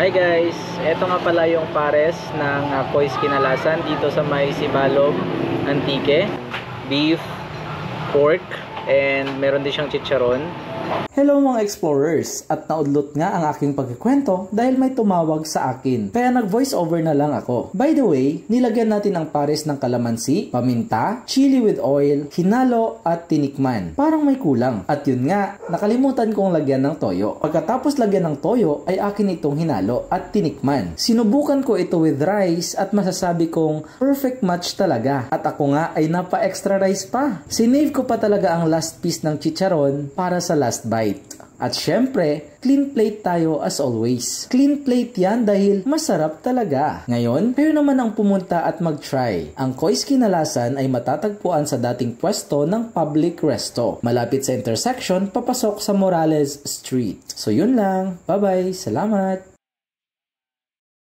Hi guys, eto nga pala yung pares ng Koi's Kinalasan dito sa may Sibalom Antique. Beef, pork, and meron din siyang chicharon. Hello mga explorers! At naudlot nga ang aking pagkikwento dahil may tumawag sa akin. Kaya nag-voice over na lang ako. By the way, nilagyan natin ang pares ng kalamansi, paminta, chili with oil, hinalo at tinikman. Parang may kulang. At yun nga, nakalimutan kong lagyan ng toyo. Pagkatapos lagyan ng toyo ay akin itong hinalo at tinikman. Sinubukan ko ito with rice at masasabi kong perfect match talaga. At ako nga ay napa-extra rice pa. Sinave ko pa talaga ang last piece ng chicharon para sa last bite. At syempre, clean plate tayo as always. Clean plate yan dahil masarap talaga. Ngayon, kayo naman ang pumunta at mag-try. Ang Koi's Kinalasan ay matatagpuan sa dating pwesto ng Public Resto. Malapit sa intersection, papasok sa Morales Street. So yun lang. Bye-bye. Salamat.